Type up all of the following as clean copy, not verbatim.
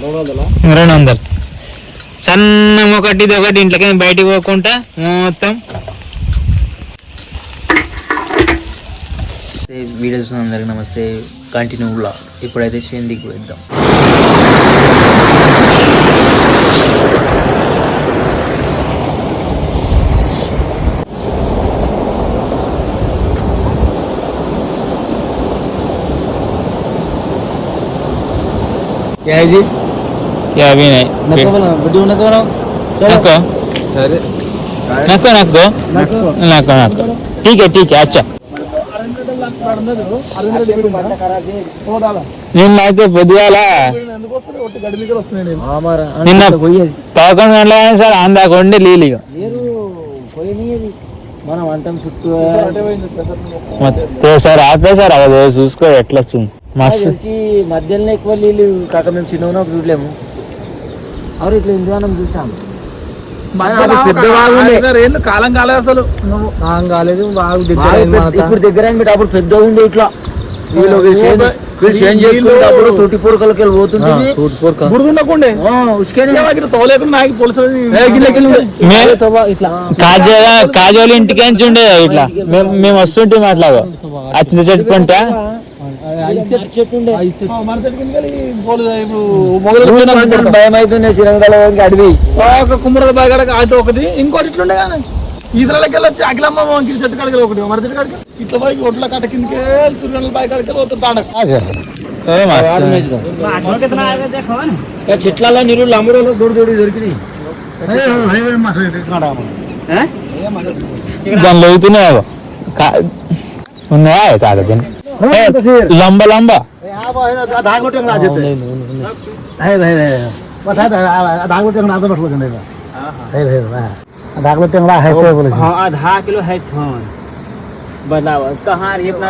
200 సన్నం ఒకటి ఇది ఒకటి ఇంట్లోకి బయటికి పోకుండా మొత్తం వీడియో చూసిన అందరికి నమస్తే. Continue blog. ఇప్పుడైతే షేందికి వెళ్దాం. क्या है जी? क्या अभी नहीं नको बनाओ वीडियो नको बनाओ नको अरे नको नको नको नको ठीक है अच्छा నిన్నైతే పొద్దుగాల నిన్న 11 గంటల సార్ అందాక ఉండి లీలిగా మనం అంతం చుట్టూ సార్ ఆపేసారు అదే చూసుకో ఎట్లా వచ్చింది మస్తు మధ్యలో ఎక్కువ నీళ్ళు కాక మేము చిన్న ఉన్నప్పుడు చూడలేము. అవును ఇట్లా ఇందులో చూసాం పెద్ద బాగుండే కాలం కాలేదు అసలు కాలేదు బాగు ఇప్పుడు దగ్గర అప్పుడు పెద్ద ఉండే ఇట్లా చేసుకునేటప్పుడు తొట్టి పూరకలకి వెళ్ళి పోతుంటుంది. కాజోలు ఇంటికి ఉండే ఇట్లా మేము వస్తుంటే మాట్లాడు ఆ చిన్న చెట్టు పంట భయం అవుతుండే శ్రీరంగంలో అడివి కుమ్మర బాగా ఆటో ఒకటి ఇంకోటి ఇట్లుండే కానీ ఈదరాలకి వెళ్ళొచ్చి అఖిలమ్మ చెట్టు కాడికి ఒకటి మర చెట్టు కాడికి ఇట్లా పోయి ఒడ్ల కట్ట కిందకే సూర్యుల బాయి కాడికి చెట్ల నీరు లంబడోళ్ళు దొడి దొరికినాయి. దానిలో అవుతున్నాయి ఉన్నాయా కాదు लंबा लंबा आधा किलो है बताओ कहाँ ये अपना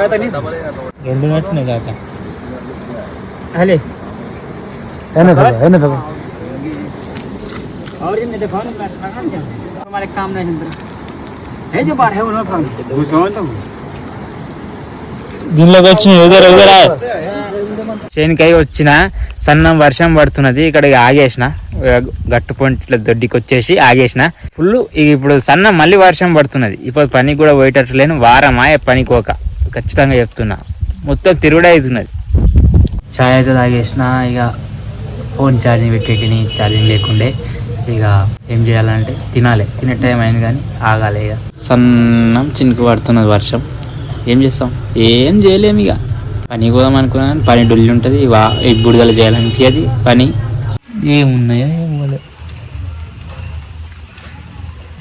हेले और ये देखो हमारे काम नहीं है जो बाहर है उन्होंने దీనిలోకి వచ్చిన ఎదురా చేనికై వచ్చిన సన్నం వర్షం పడుతున్నది. ఇక్కడ ఆగేసిన గట్టు పొంటిల దొడ్డికి వచ్చేసి ఆగేసిన ఫుల్. ఇప్పుడు సన్నం మళ్ళీ వర్షం పడుతున్నది. ఇప్పుడు పనికి కూడా పోయేటట్లేను. వారమా పనికోక ఖచ్చితంగా చెప్తున్నా. మొత్తం తిరుగుడే అవుతున్నది. ఛాయ్ అయితే తాగేసిన. ఇక ఫోన్ ఛార్జింగ్ పెట్టేటిని ఛార్జింగ్ లేకుండే. ఇక ఏం చేయాలంటే తినాలి. తినే టైం అయింది కానీ ఆగాలి. ఇక సన్నం చినుకు పడుతున్నది వర్షం. ఏం చేస్తాం, ఏం చేయలేము. ఇక పని పోదాం అనుకున్నాను. పని డొల్లి ఉంటుంది. బుడగలు చేయాలనిపించేది పని. ఏమున్నాయో ఏమో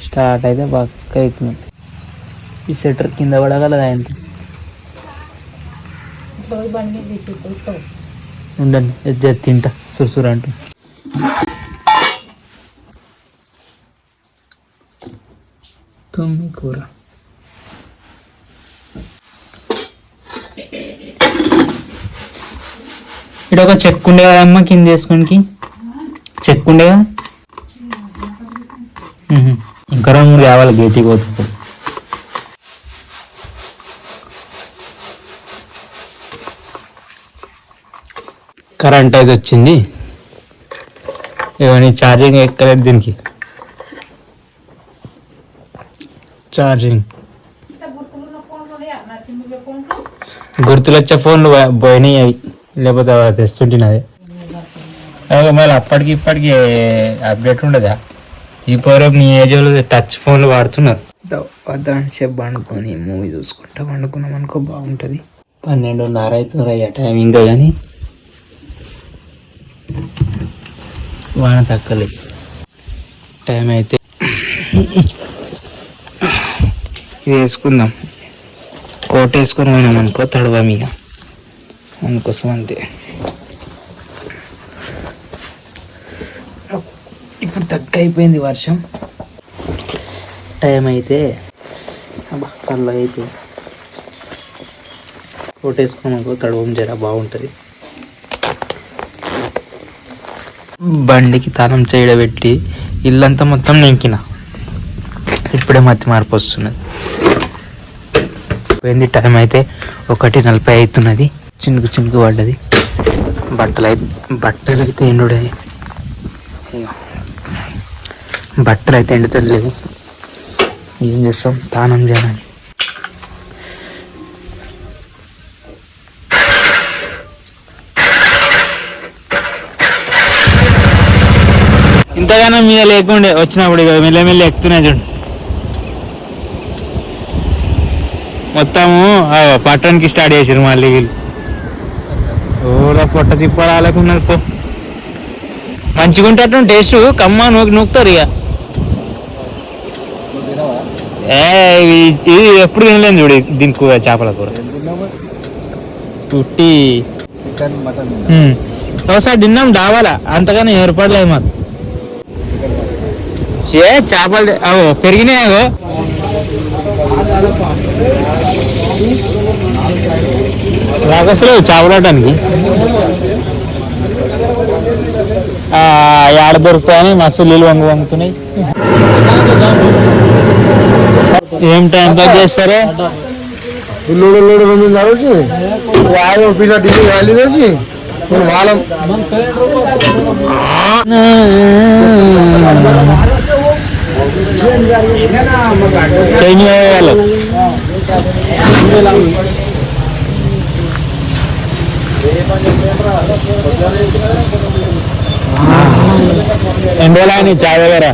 స్టార్ట్ అయితే పక్క అవుతుంది. ఈ సెటర్ కింద పడగలదా ఎంత ఉండండి తింటా సురుసురు అంటూ. తొమ్మిది కూర ఇక్కడ ఒక చెక్ ఉండే కదమ్మా కింద వేసుకోనికి. చెక్ ఉండే కదా ఇంకా 2-3 కావాలి గేటికి పోతుంది. కరెంట్ అయితే వచ్చింది. ఇవన్నీ ఛార్జింగ్ ఎక్కలేదు దీనికి. ఛార్జింగ్ గుర్తులు వచ్చే ఫోన్లు పోయినాయి అవి. లేకపోతే తెస్తుంటున్నది. మళ్ళీ అప్పటికి ఇప్పటికి అప్డేట్ ఉండదా? ఈ పూర్వం నీ ఏజ్ వాళ్ళు టచ్ ఫోన్లు వాడుతున్నారు. సేపు పండుకొని మూవీ చూసుకుంటా పండుకున్నాం అనుకో బాగుంటుంది. 12:30 అవుతుంది అయ్యా టైం ఇంకా. కానీ వాన తక్కలేదు. టైం అయితే ఇది వేసుకుందాం. కోట్ వేసుకొని పోయినాం అనుకో తడవ మీద అందుకోసం అంతే. ఇప్పుడు తక్కువ అయిపోయింది వర్షం. టైం అయితే చల్లగా అయిపోయింది. కోట్ వేసుకున్నాకో తడవం జర బాగుంటుంది. బండికి తాళం చేయడబెట్టి ఇల్లంతా మొత్తం నింకిన. ఇప్పుడే మధ్య మార్పు వస్తున్నది. పోయింది. టైం అయితే 1:40 అవుతున్నది. చినుకు పడ్డది. బట్టలు అయితే ఎండుడే, బట్టలు అయితే ఎండుతలేవు. ఏం చేస్తాం, తానం చేయాలని. ఇంతగానో మీద లేకుండే, వచ్చినప్పుడు ఇక మెల్లమెల్లి ఎక్కుతున్నాయి చూడు. మొత్తము పట్టణానికి స్టార్ట్ చేసారు మళ్ళీ వీళ్ళు. ఓలా పొట్ట తిప్పడాలకున్నది పో. మంచిగా ఉంటే టేస్ట్ కమ్మ నూకుతారు ఇక. ఇది ఎప్పుడు తినలేదు చూడు దీని కూర, చేపల కూర పుట్టి. ఒకసారి తిన్నాం డావాలా, అంతగానే ఏర్పడలేదు మాకు. చేపలు పెరిగినాయో రాకొస్తలేదు చేపలటానికి. ఆడ దొరుకుతాయని మస్తు నీళ్ళు వంగుతున్నాయి. ఏం టైం పాస్ చేస్తారే. చైనీ వాళ్ళు ఎండోలాని చాయ్ దగ్గర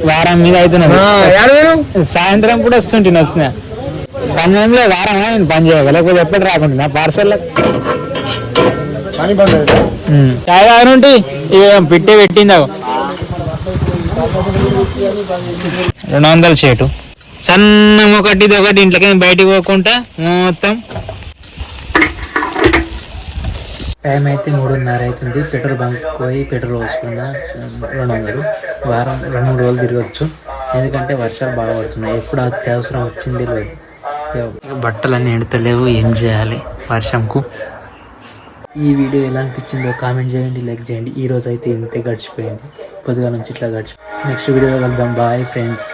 వారం మీద అవుతున్నది. సాయంత్రం కూడా వస్తుంటే వచ్చిన పని వారం నేను పని చేయగల, లేకపోతే ఎప్పటి రాకుండా పార్సల్ చాయ్ తాగనుంటి పెట్టిందా 200 షేటు సన్నం ఒకటి ఇంట్లోకి బయటికి పోకుండా మొత్తం. టైం అయితే 3:30 అవుతుంది. పెట్రోల్ బంక్ పోయి పెట్రోల్ పోసుకున్నా 200. వారం 2-3 రోజులు తిరగచ్చు, ఎందుకంటే వర్షాలు బాగా పడుతున్నాయి. ఎప్పుడు అత్యవసరం వచ్చింది లేదు. బట్టలన్నీ ఎండుతలేవు, ఏం చేయాలి వర్షంకు. ఈ వీడియో ఎలా అనిపించిందో కామెంట్ చేయండి, లైక్ చేయండి. ఈ రోజు అయితే ఇంతే గడిచిపోయింది, పొద్దుగా నుంచి ఇట్లా గడిచిపోయింది. నెక్స్ట్ వీడియోలో కలుద్దాం. Bye friends.